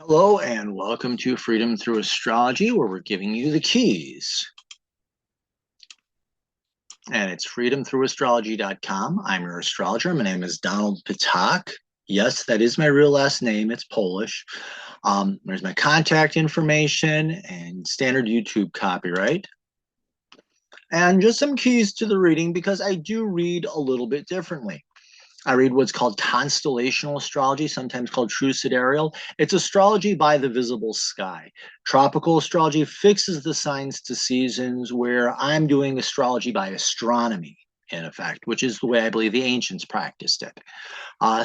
Hello and welcome to Freedom Through Astrology, where we're giving you the keys. And it's freedomthroughastrology.com. I'm your astrologer. My name is Donald Patak. Yes, that is my real last name. It's Polish. There's my contact information and standard YouTube copyright. And just some keys to the reading because I do read a little bit differently. I read what's called constellational astrology, sometimes called true sidereal. It's astrology by the visible sky. Tropical astrology fixes the signs to seasons, where I'm doing astrology by astronomy, in effect, which is the way I believe the ancients practiced it.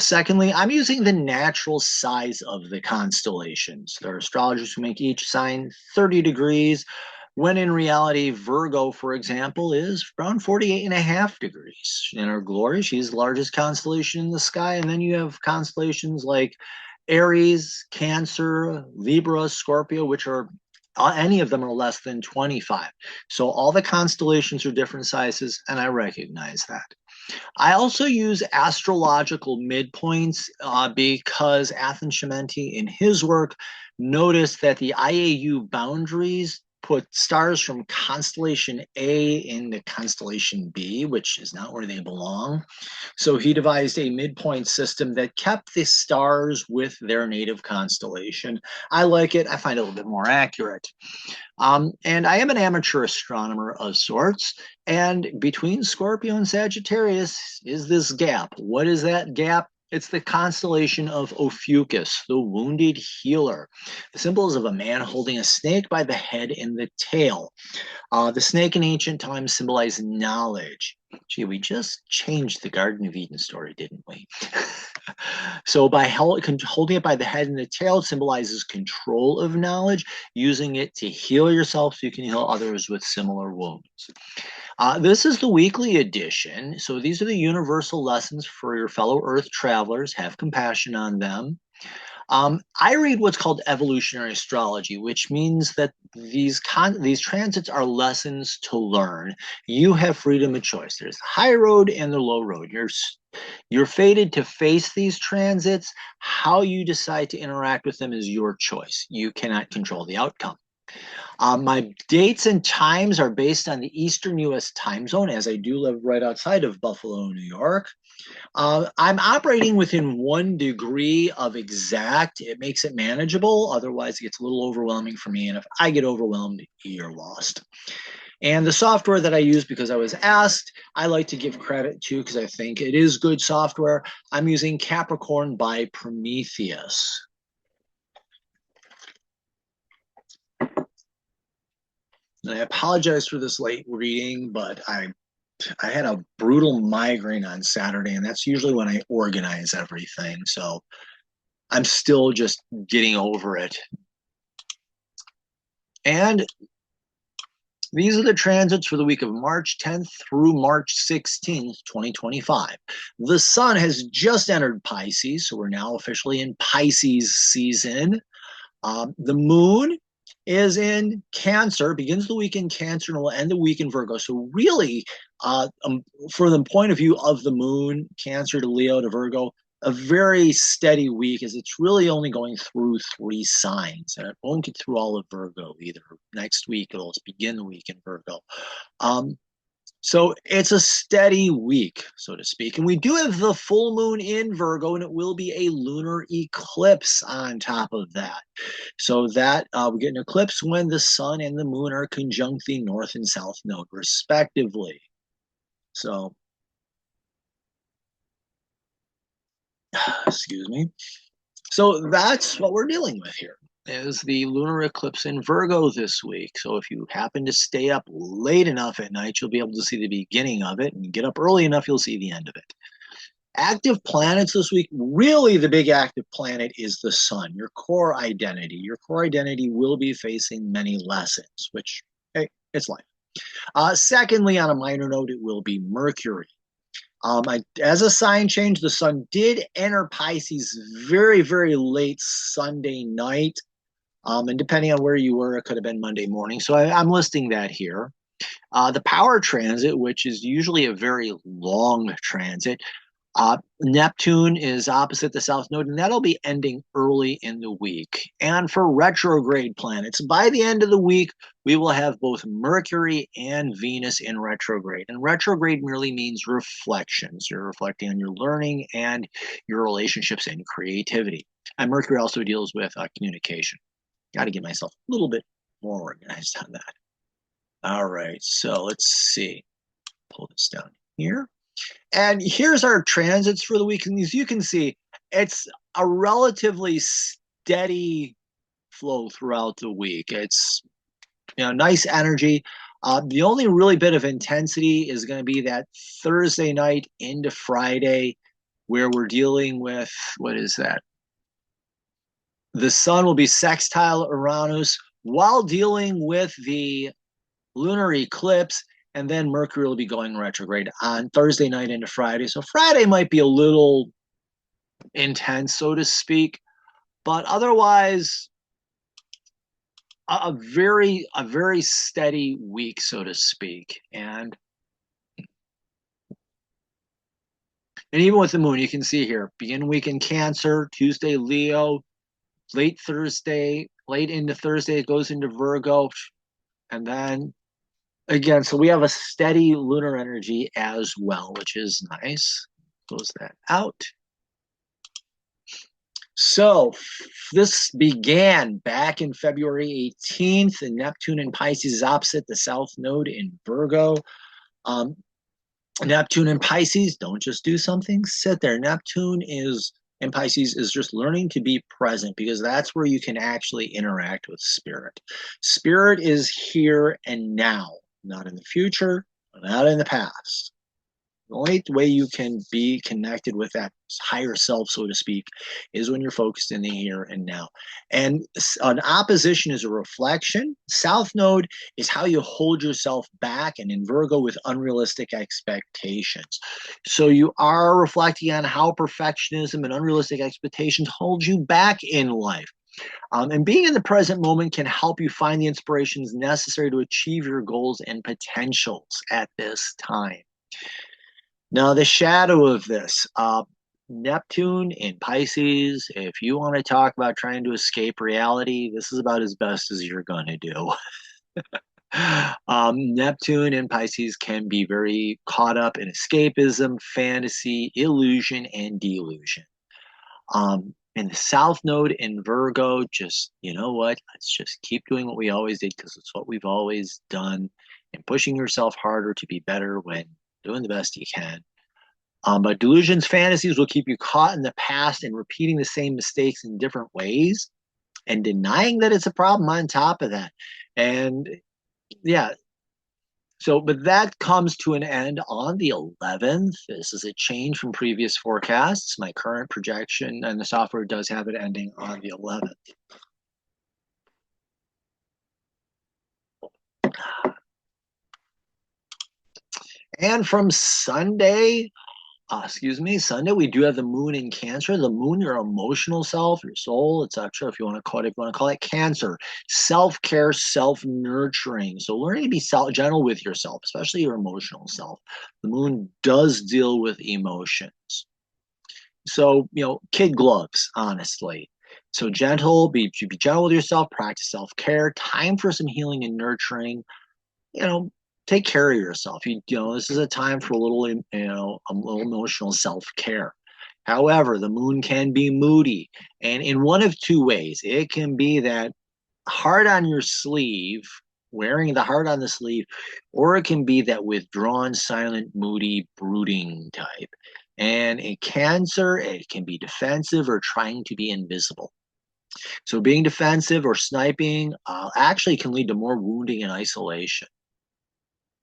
Secondly, I'm using the natural size of the constellations. There are astrologers who make each sign 30 degrees, when in reality, Virgo, for example, is around 48 and a half degrees. In her glory, she's the largest constellation in the sky. And then you have constellations like Aries, Cancer, Libra, Scorpio, which are any of them are less than 25. So all the constellations are different sizes, and I recognize that. I also use astrological midpoints because Athan Shimenti, in his work, noticed that the IAU boundaries put stars from constellation A into constellation B, which is not where they belong. So he devised a midpoint system that kept the stars with their native constellation. I like it. I find it a little bit more accurate. And I am an amateur astronomer of sorts. And between Scorpio and Sagittarius is this gap. What is that gap? It's the constellation of Ophiuchus, the wounded healer. The symbol is of a man holding a snake by the head and the tail. The snake in ancient times symbolized knowledge. Gee, we just changed the Garden of Eden story, didn't we? So by holding it by the head and the tail, it symbolizes control of knowledge, using it to heal yourself so you can heal others with similar wounds. This is the weekly edition. So these are the universal lessons for your fellow Earth travelers. Have compassion on them. I read what's called evolutionary astrology, which means that these transits are lessons to learn. You have freedom of choice. There's the high road and the low road. You're fated to face these transits. How you decide to interact with them is your choice. You cannot control the outcome. My dates and times are based on the Eastern U.S. time zone, as I do live right outside of Buffalo, New York. I'm operating within 1 degree of exact. It makes it manageable. Otherwise, it gets a little overwhelming for me. And if I get overwhelmed, you're lost. And the software that I use, because I was asked, I like to give credit to because I think it is good software. I'm using Capricorn by Prometheus. And I apologize for this late reading, but I had a brutal migraine on Saturday, and that's usually when I organize everything. So I'm still just getting over it. And these are the transits for the week of March 10th through March 16th, 2025. The sun has just entered Pisces, so we're now officially in Pisces season. The moon is in Cancer, begins the week in Cancer and will end the week in Virgo. So really, for the point of view of the moon, Cancer to Leo to Virgo, a very steady week, as it's really only going through 3 signs, and it won't get through all of Virgo either. Next week, it'll begin the week in Virgo. So it's a steady week, so to speak. And we do have the full moon in Virgo, and it will be a lunar eclipse on top of that. So that we get an eclipse when the sun and the moon are conjunct the north and south node, respectively. So, excuse me. So that's what we're dealing with here, is the lunar eclipse in Virgo this week. So if you happen to stay up late enough at night, you'll be able to see the beginning of it, and get up early enough, you'll see the end of it. Active planets this week, really the big active planet is the sun, your core identity. Your core identity will be facing many lessons, which, hey, it's life. Secondly, on a minor note, it will be Mercury. As a sign change, the sun did enter Pisces very, very late Sunday night. And depending on where you were, it could have been Monday morning. So I'm listing that here. The power transit, which is usually a very long transit, Neptune is opposite the South Node, and that'll be ending early in the week. And for retrograde planets, by the end of the week, we will have both Mercury and Venus in retrograde. And retrograde merely means reflections. You're reflecting on your learning and your relationships and creativity. And Mercury also deals with communication. Got to get myself a little bit more organized on that. All right, so let's see. Pull this down here. And here's our transits for the week. And as you can see, it's a relatively steady flow throughout the week. It's nice energy. The only really bit of intensity is going to be that Thursday night into Friday, where we're dealing with, what is that? The sun will be sextile Uranus while dealing with the lunar eclipse, and then Mercury will be going retrograde on Thursday night into Friday. So Friday might be a little intense, so to speak, but otherwise a very steady week, so to speak. And even with the moon, you can see here, begin week in Cancer, Tuesday Leo, late Thursday, late into Thursday, it goes into Virgo, and then again, so we have a steady lunar energy as well, which is nice. Close that out. So this began back in February 18th, and Neptune in Pisces is opposite the South Node in Virgo. Neptune in Pisces, don't just do something, sit there. Neptune in Pisces is just learning to be present, because that's where you can actually interact with spirit. Spirit is here and now. Not in the future, not in the past. The only way you can be connected with that higher self, so to speak, is when you're focused in the here and now. And an opposition is a reflection. South Node is how you hold yourself back, and in Virgo with unrealistic expectations. So you are reflecting on how perfectionism and unrealistic expectations hold you back in life. And being in the present moment can help you find the inspirations necessary to achieve your goals and potentials at this time. Now, the shadow of this, Neptune in Pisces, if you want to talk about trying to escape reality, this is about as best as you're going to do. Neptune in Pisces can be very caught up in escapism, fantasy, illusion, and delusion. In the South Node in Virgo, just, you know what, let's just keep doing what we always did, because it's what we've always done, and pushing yourself harder to be better when doing the best you can. But delusions, fantasies will keep you caught in the past and repeating the same mistakes in different ways and denying that it's a problem on top of that. And yeah, so, but that comes to an end on the 11th. This is a change from previous forecasts. My current projection and the software does have it ending on the 11th. And from Sunday, Sunday, we do have the moon in Cancer. The moon, your emotional self, your soul, etc. If you want to call it Cancer, self-care, self-nurturing. So learning to be gentle with yourself, especially your emotional self. The moon does deal with emotions. So, kid gloves, honestly. So be gentle with yourself, practice self-care, time for some healing and nurturing. Take care of yourself. This is a time for a little emotional self-care. However, the moon can be moody, and in one of two ways. It can be that heart on your sleeve, wearing the heart on the sleeve, or it can be that withdrawn, silent, moody, brooding type. And in Cancer, it can be defensive or trying to be invisible. So being defensive or sniping actually can lead to more wounding and isolation.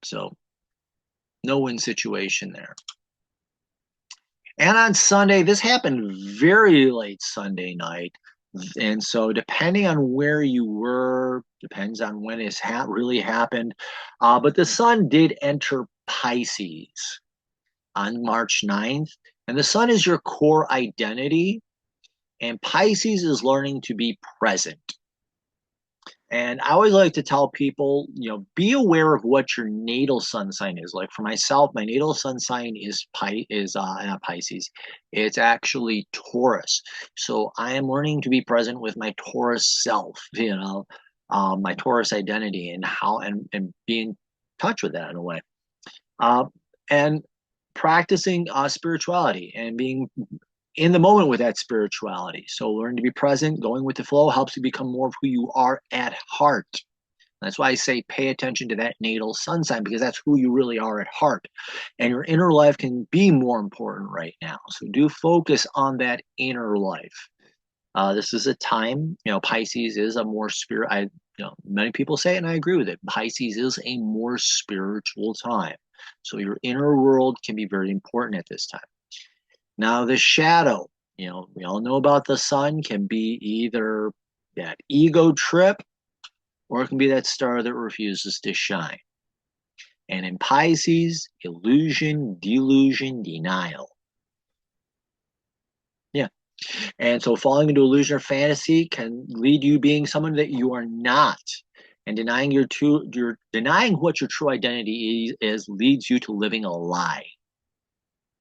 So no-win situation there. And on Sunday, this happened very late Sunday night. And so depending on where you were, depends on when it really happened. But the sun did enter Pisces on March 9th. And the sun is your core identity. And Pisces is learning to be present. And I always like to tell people, be aware of what your natal sun sign is. Like for myself, my natal sun sign is not Pisces. It's actually Taurus. So I am learning to be present with my Taurus self, my Taurus identity, and how and be in touch with that in a way. Uh, and practicing spirituality and being in the moment with that spirituality. So learn to be present, going with the flow helps you become more of who you are at heart. That's why I say pay attention to that natal sun sign, because that's who you really are at heart. And your inner life can be more important right now. So do focus on that inner life. This is a time, Pisces is a more many people say it and I agree with it. Pisces is a more spiritual time. So your inner world can be very important at this time. Now, the shadow, we all know about the sun, can be either that ego trip or it can be that star that refuses to shine. And in Pisces, illusion, delusion, denial. Yeah. And so falling into illusion or fantasy can lead you being someone that you are not. And denying denying what your true identity is leads you to living a lie.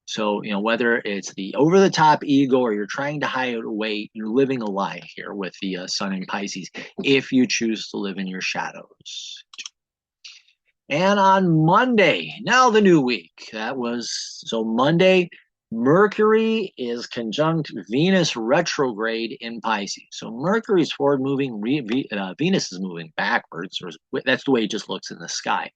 So, whether it's the over the top ego or you're trying to hide it away, you're living a lie here with the sun in Pisces if you choose to live in your shadows. And on Monday, now the new week, so Monday, Mercury is conjunct Venus retrograde in Pisces. So Mercury is forward moving, Venus is moving backwards, or that's the way it just looks in the sky.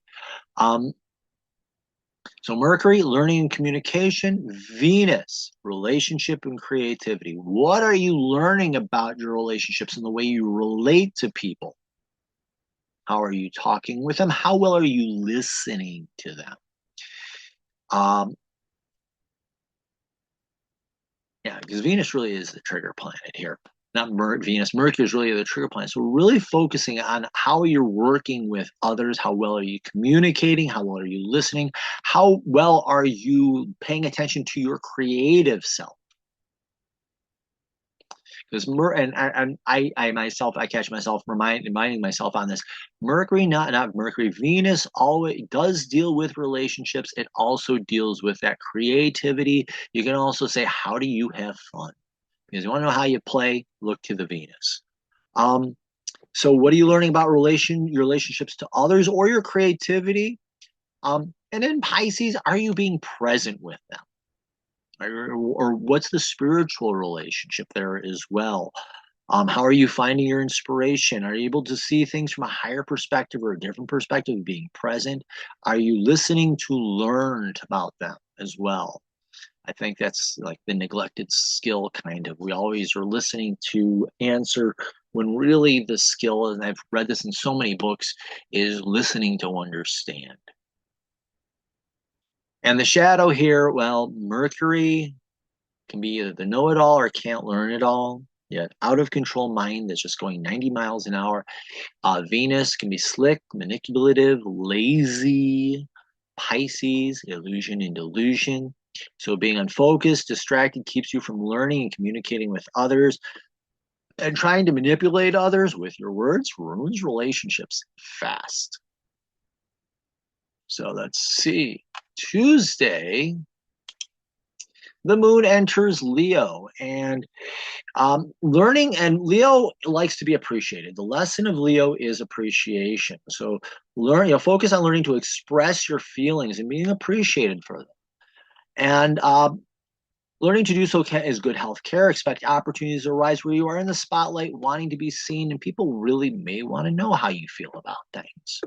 So Mercury, learning and communication. Venus, relationship and creativity. What are you learning about your relationships and the way you relate to people? How are you talking with them? How well are you listening to them? Yeah, because Venus really is the trigger planet here. Not Venus, Mercury is really the trigger planet. So we're really focusing on how you're working with others. How well are you communicating? How well are you listening? How well are you paying attention to your creative self? Because I myself, I catch myself reminding myself on this. Mercury, not Mercury, Venus always does deal with relationships. It also deals with that creativity. You can also say, how do you have fun? Because you want to know how you play, look to the Venus. So what are you learning about your relationships to others or your creativity? And in Pisces, are you being present with them? Or what's the spiritual relationship there as well? How are you finding your inspiration? Are you able to see things from a higher perspective or a different perspective of being present? Are you listening to learn about them as well? I think that's like the neglected skill, kind of. We always are listening to answer when really the skill, and I've read this in so many books, is listening to understand. And the shadow here, well, Mercury can be either the know-it-all or can't learn it all. Yeah, out of control mind that's just going 90 miles an hour. Venus can be slick, manipulative, lazy. Pisces, illusion and delusion. So being unfocused, distracted keeps you from learning and communicating with others. And trying to manipulate others with your words ruins relationships fast. So let's see. Tuesday, the moon enters Leo, and learning, and Leo likes to be appreciated. The lesson of Leo is appreciation. So focus on learning to express your feelings and being appreciated for them. And learning to do so is good health care. Expect opportunities to arise where you are in the spotlight, wanting to be seen, and people really may want to know how you feel about things.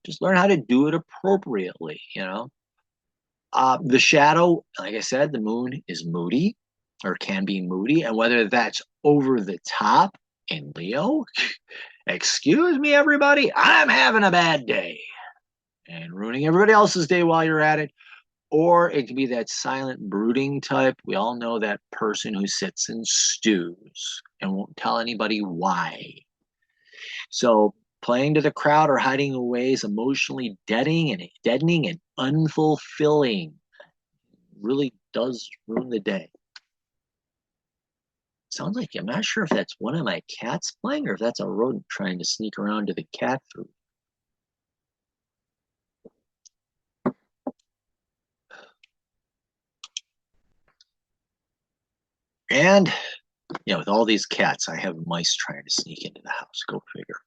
Just learn how to do it appropriately, The shadow, like I said, the moon is moody or can be moody. And whether that's over the top in Leo, excuse me, everybody, I'm having a bad day, and ruining everybody else's day while you're at it. Or it could be that silent brooding type. We all know that person who sits and stews and won't tell anybody why. So playing to the crowd or hiding away is emotionally deadening and unfulfilling. Really does ruin the day. Sounds like, I'm not sure if that's one of my cats playing or if that's a rodent trying to sneak around to the cat food. And, with all these cats, I have mice trying to sneak into the house. Go figure.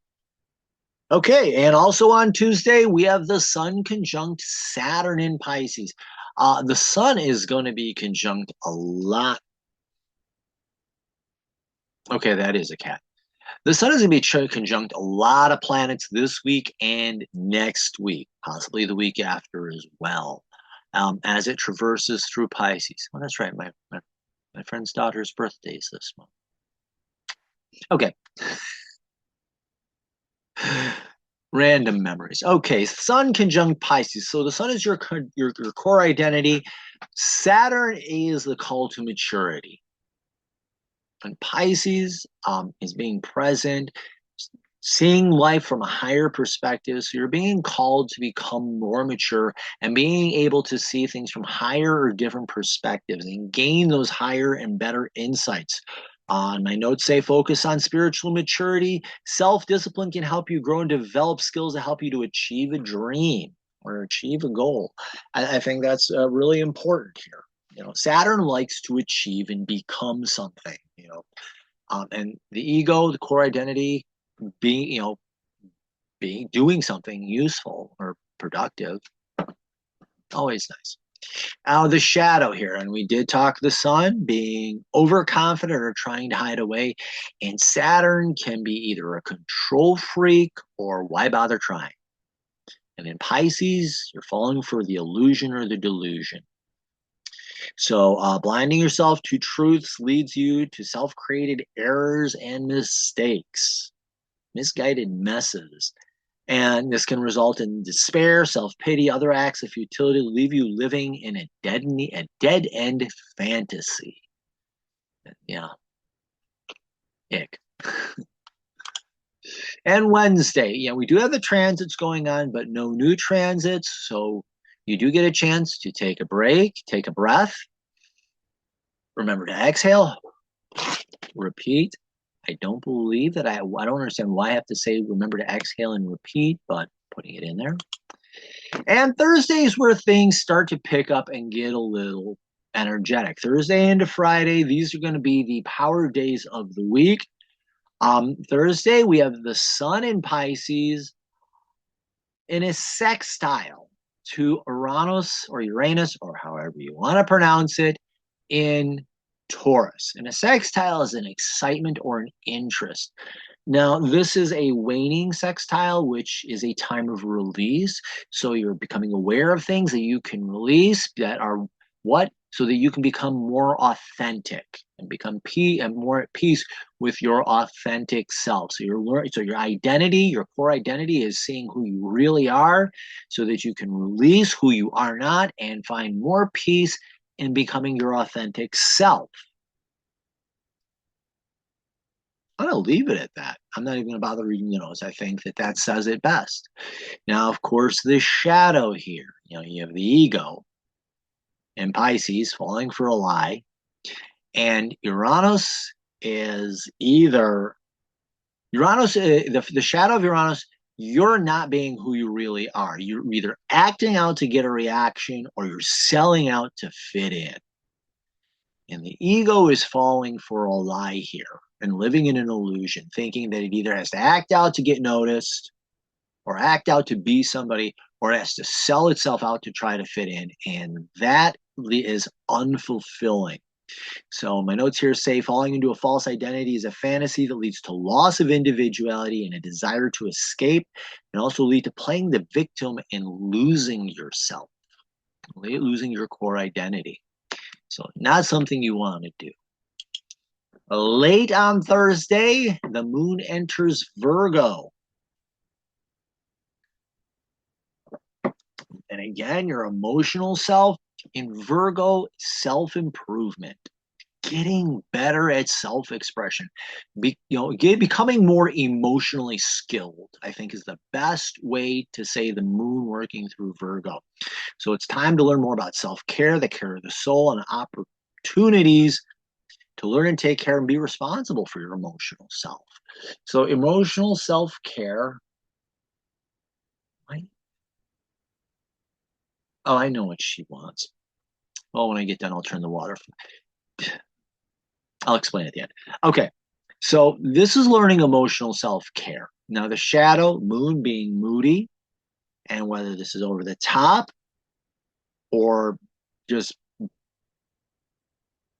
Okay, and also on Tuesday, we have the Sun conjunct Saturn in Pisces. The Sun is going to be conjunct a lot. Okay, that is a cat. The Sun is going to be conjunct a lot of planets this week and next week, possibly the week after as well, as it traverses through Pisces. Well, that's right. My friend's daughter's birthday is this month. Okay. Random memories. Okay, Sun conjunct Pisces. So the Sun is your core identity. Saturn is the call to maturity. And Pisces is being present, seeing life from a higher perspective. So you're being called to become more mature and being able to see things from higher or different perspectives and gain those higher and better insights. My notes say focus on spiritual maturity. Self-discipline can help you grow and develop skills to help you to achieve a dream or achieve a goal. I think that's really important here. Saturn likes to achieve and become something, and the ego, the core identity, being doing something useful or productive, always nice. Now the shadow here, and we did talk the Sun being overconfident or trying to hide away, and Saturn can be either a control freak or why bother trying. And in Pisces, you're falling for the illusion or the delusion. So blinding yourself to truths leads you to self-created errors and mistakes, misguided messes. And this can result in despair, self-pity, other acts of futility, leave you living in a dead-end fantasy. Yeah. Ick. And Wednesday, we do have the transits going on, but no new transits. So you do get a chance to take a break, take a breath. Remember to exhale, repeat. I don't believe that I don't understand why I have to say remember to exhale and repeat, but putting it in there. And Thursday is where things start to pick up and get a little energetic. Thursday into Friday, these are going to be the power days of the week. Thursday, we have the Sun in Pisces in a sextile to Uranus or however you want to pronounce it, in Taurus. And a sextile is an excitement or an interest. Now, this is a waning sextile, which is a time of release. So you're becoming aware of things that you can release that are so that you can become more authentic and become more at peace with your authentic self. So your identity, your core identity is seeing who you really are so that you can release who you are not and find more peace in becoming your authentic self. I'm going to leave it at that. I'm not even going to bother reading the notes. I think that says it best. Now, of course, the shadow here, you have the ego and Pisces falling for a lie. And Uranus is the shadow of Uranus, you're not being who you really are. You're either acting out to get a reaction or you're selling out to fit in. And the ego is falling for a lie here and living in an illusion, thinking that it either has to act out to get noticed or act out to be somebody, or it has to sell itself out to try to fit in. And that is unfulfilling. So my notes here say falling into a false identity is a fantasy that leads to loss of individuality and a desire to escape, and also lead to playing the victim and losing yourself, losing your core identity. So not something you want to do. Late on Thursday, the moon enters Virgo. And again, your emotional self in Virgo, self-improvement, getting better at self-expression, becoming more emotionally skilled, I think is the best way to say the moon working through Virgo. So it's time to learn more about self-care, the care of the soul, and opportunities to learn and take care and be responsible for your emotional self. So emotional self-care. Oh, I know what she wants. Well, when I get done, I'll turn the water. I'll explain at the end. Okay. So this is learning emotional self-care. Now the shadow, moon being moody, and whether this is over the top or just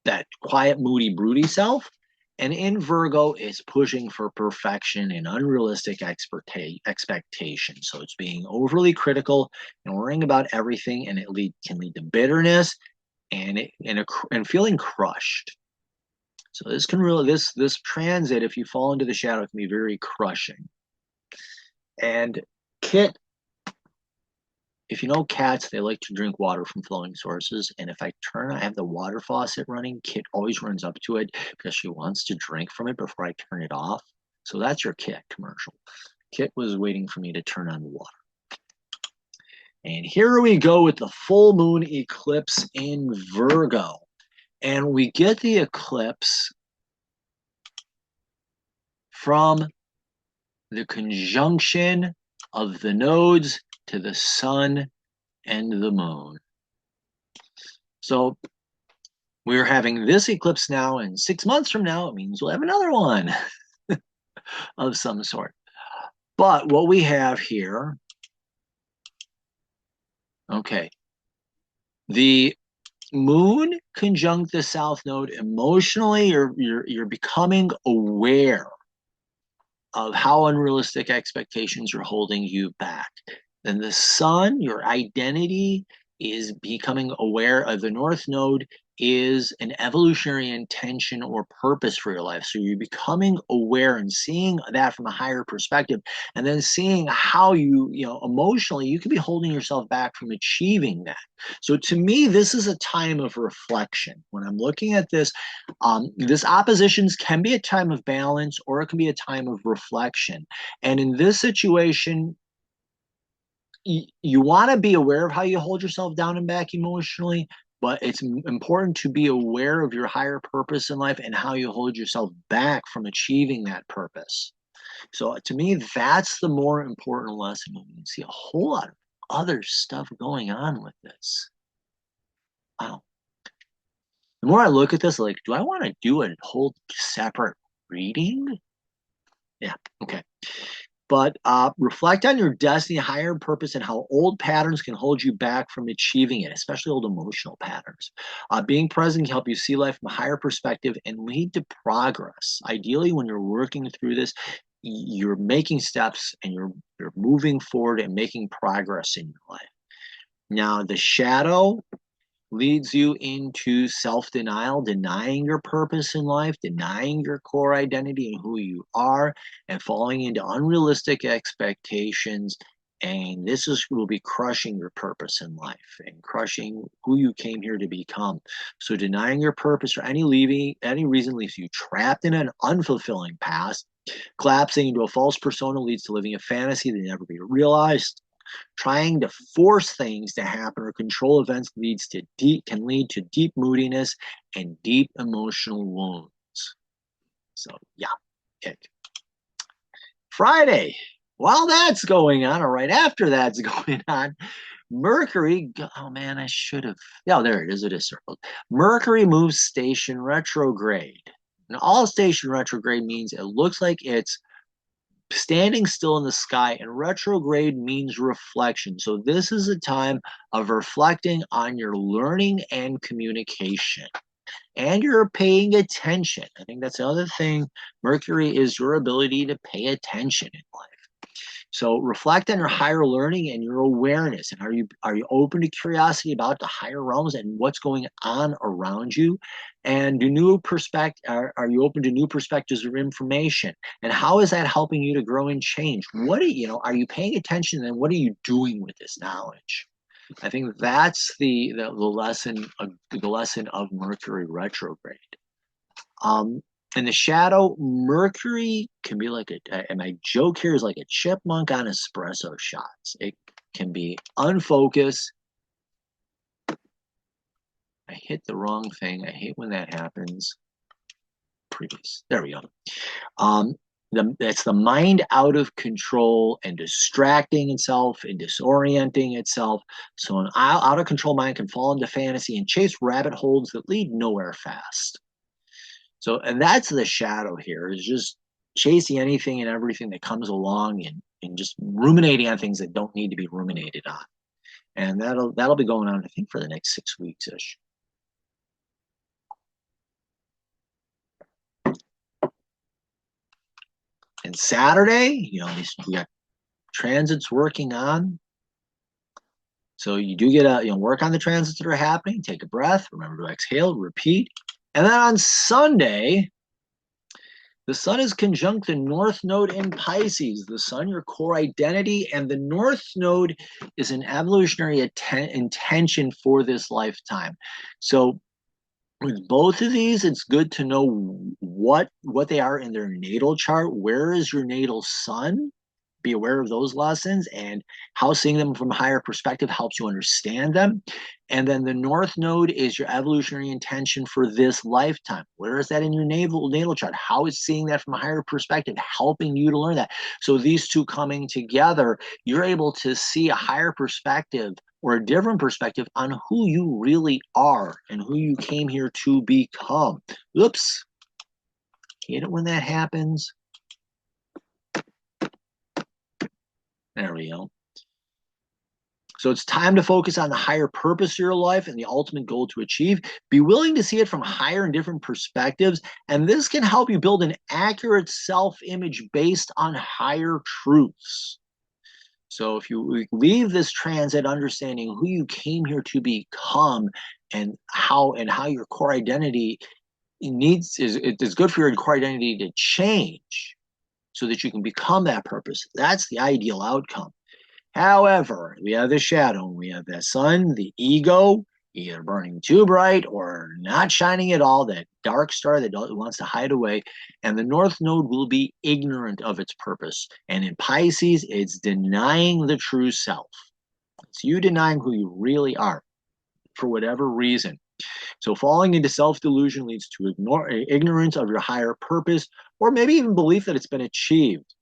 that quiet, moody, broody self. And in Virgo is pushing for perfection and unrealistic expectations. So it's being overly critical and worrying about everything, and can lead to bitterness and feeling crushed. So this can really this transit, if you fall into the shadow, can be very crushing. And Kit, if you know cats, they like to drink water from flowing sources. And if I have the water faucet running, Kit always runs up to it because she wants to drink from it before I turn it off. So that's your Kit commercial. Kit was waiting for me to turn on the water. And here we go with the full moon eclipse in Virgo. And we get the eclipse from the conjunction of the nodes to the sun and the moon. So we're having this eclipse now, and 6 months from now, it means we'll have another one of some sort. But what we have here, okay, the moon conjunct the south node. Emotionally, you're becoming aware of how unrealistic expectations are holding you back. Then the sun, your identity, is becoming aware of the north node is an evolutionary intention or purpose for your life. So you're becoming aware and seeing that from a higher perspective, and then seeing how emotionally you could be holding yourself back from achieving that. So to me, this is a time of reflection. When I'm looking at this, this oppositions can be a time of balance or it can be a time of reflection. And in this situation, you want to be aware of how you hold yourself down and back emotionally, but it's important to be aware of your higher purpose in life and how you hold yourself back from achieving that purpose. So to me, that's the more important lesson. We can see a whole lot of other stuff going on with this. Wow. The more I look at this, like, do I want to do a whole separate reading? Yeah, okay. But reflect on your destiny, higher purpose, and how old patterns can hold you back from achieving it, especially old emotional patterns. Being present can help you see life from a higher perspective and lead to progress. Ideally, when you're working through this, you're making steps and you're moving forward and making progress in your life. Now, the shadow leads you into self-denial, denying your purpose in life, denying your core identity and who you are, and falling into unrealistic expectations. And this will be crushing your purpose in life and crushing who you came here to become. So denying your purpose for any reason leaves you trapped in an unfulfilling past. Collapsing into a false persona leads to living a fantasy that never be realized. Trying to force things to happen or control events can lead to deep moodiness and deep emotional wounds. So yeah, okay. Friday, while that's going on, or right after that's going on, Mercury, oh man, I should have, yeah, there it is circled. Mercury moves station retrograde. And all station retrograde means it looks like it's standing still in the sky, and retrograde means reflection. So this is a time of reflecting on your learning and communication, and you're paying attention. I think that's the other thing. Mercury is your ability to pay attention in life. So reflect on your higher learning and your awareness. And are you open to curiosity about the higher realms and what's going on around you? And are you open to new perspectives or information? And how is that helping you to grow and change? Are you paying attention, and what are you doing with this knowledge? I think that's the lesson of Mercury retrograde. In the shadow, Mercury can be like and my joke here is like a chipmunk on espresso shots. It can be unfocused. I hit the wrong thing. I hate when that happens. previous. There we go. That's the mind out of control and distracting itself and disorienting itself. So an out of control mind can fall into fantasy and chase rabbit holes that lead nowhere fast. So, and that's the shadow here, is just chasing anything and everything that comes along and just ruminating on things that don't need to be ruminated on. And that'll be going on, I think, for the next 6 weeks-ish. And Saturday, you got transits working on. So you do get work on the transits that are happening. Take a breath. Remember to exhale, repeat. And then on Sunday, the sun is conjunct the North Node in Pisces. The sun, your core identity, and the North Node is an evolutionary intention for this lifetime. So with both of these, it's good to know what they are in their natal chart. Where is your natal sun? Be aware of those lessons, and how seeing them from a higher perspective helps you understand them. And then the North Node is your evolutionary intention for this lifetime. Where is that in your natal chart? How is seeing that from a higher perspective helping you to learn that? So these two coming together, you're able to see a higher perspective or a different perspective on who you really are and who you came here to become. Oops. Hate it when that happens. There we go. So it's time to focus on the higher purpose of your life and the ultimate goal to achieve. Be willing to see it from higher and different perspectives, and this can help you build an accurate self-image based on higher truths. So if you leave this transit understanding who you came here to become and how your core identity is good for your core identity to change so that you can become that purpose, that's the ideal outcome. However, we have the shadow, we have the sun, the ego, either burning too bright or not shining at all, that dark star that wants to hide away, and the North Node will be ignorant of its purpose. And in Pisces, it's denying the true self. It's you denying who you really are for whatever reason. So falling into self-delusion leads to ignorance of your higher purpose, or maybe even belief that it's been achieved,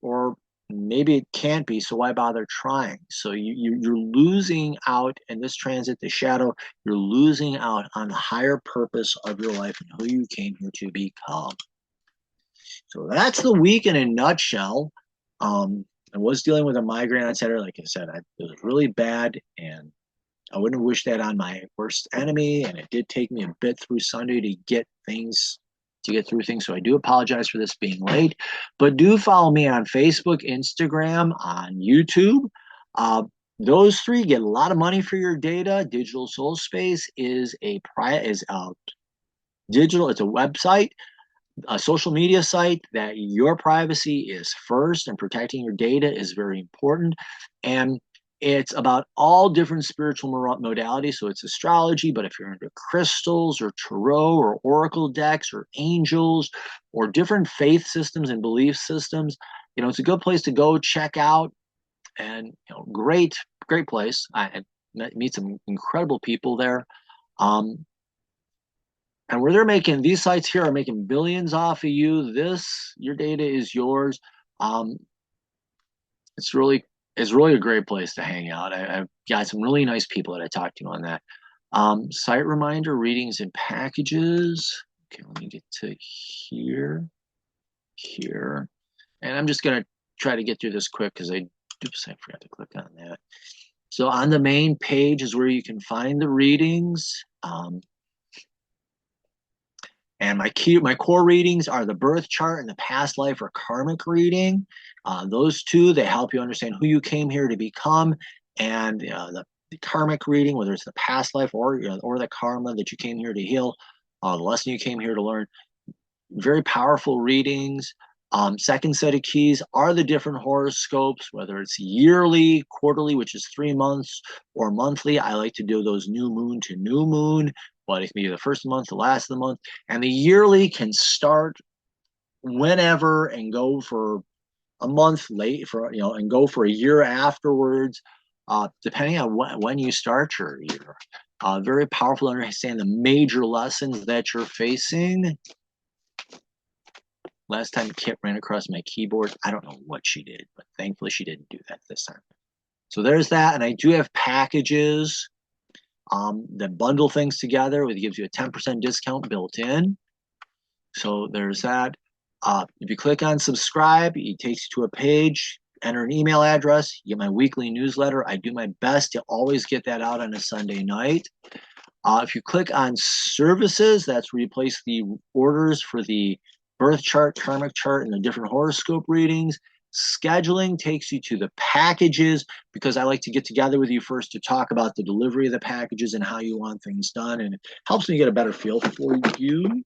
or maybe it can't be, so why bother trying? So you're losing out in this transit, the shadow, you're losing out on the higher purpose of your life and who you came here to become. So that's the week in a nutshell. I was dealing with a migraine on Saturday. Like I said, it was really bad, and I wouldn't have wished that on my worst enemy, and it did take me a bit through Sunday to get through things. So I do apologize for this being late, but do follow me on Facebook, Instagram, on YouTube. Those three get a lot of money for your data. Digital Soul Space is digital. It's a website, a social media site that your privacy is first, and protecting your data is very important. And it's about all different spiritual modalities. So it's astrology, but if you're into crystals or tarot or oracle decks or angels or different faith systems and belief systems, it's a good place to go check out. And great place. I meet some incredible people there. And where these sites here are making billions off of you. Your data is yours. It's really a great place to hang out. I've got some really nice people that I talked to on that. Site reminder, readings and packages. Okay, let me get to here. And I'm just going to try to get through this quick because I forgot to click on that. So on the main page is where you can find the readings. And my core readings are the birth chart and the past life or karmic reading. Those two, they help you understand who you came here to become, and the karmic reading, whether it's the past life or the karma that you came here to heal, the lesson you came here to learn. Very powerful readings. Second set of keys are the different horoscopes, whether it's yearly, quarterly, which is 3 months, or monthly. I like to do those new moon to new moon, but it can be the first month, the last of the month. And the yearly can start whenever and go for a month late and go for a year afterwards, depending on when you start your year. Very powerful to understand the major lessons that you're facing. Last time Kit ran across my keyboard, I don't know what she did, but thankfully she didn't do that this time. So there's that, and I do have packages that bundle things together. It gives you a 10% discount built in. So there's that. If you click on subscribe, it takes you to a page. Enter an email address. You get my weekly newsletter. I do my best to always get that out on a Sunday night. If you click on services, that's where you place the orders for the birth chart, karmic chart, and the different horoscope readings. Scheduling takes you to the packages, because I like to get together with you first to talk about the delivery of the packages and how you want things done, and it helps me get a better feel for you.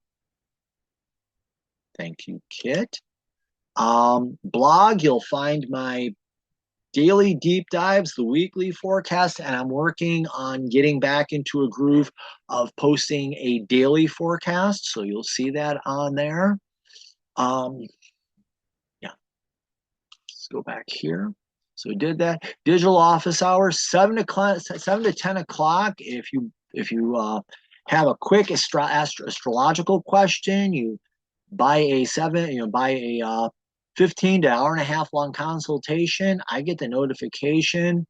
Thank you, Kit. Blog, you'll find my daily deep dives, the weekly forecast, and I'm working on getting back into a groove of posting a daily forecast. So you'll see that on there. Yeah, let's go back here. So we did that. Digital office hours, 7 to 10 o'clock. If you have a quick astrological question, you buy a 15 to hour and a half long consultation. I get the notification.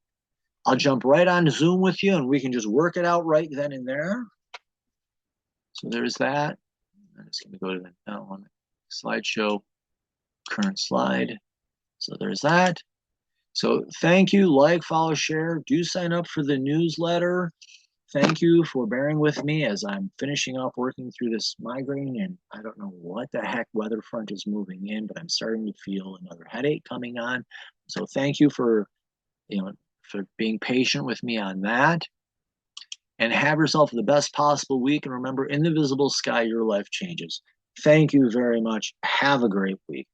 I'll jump right on Zoom with you and we can just work it out right then and there. So there's that. I'm just going to go to that one. Slideshow, current slide. So there's that. So thank you. Like, follow, share. Do sign up for the newsletter. Thank you for bearing with me as I'm finishing up working through this migraine, and I don't know what the heck weather front is moving in, but I'm starting to feel another headache coming on. So thank you for being patient with me on that. And have yourself the best possible week. And remember, in the visible sky, your life changes. Thank you very much. Have a great week.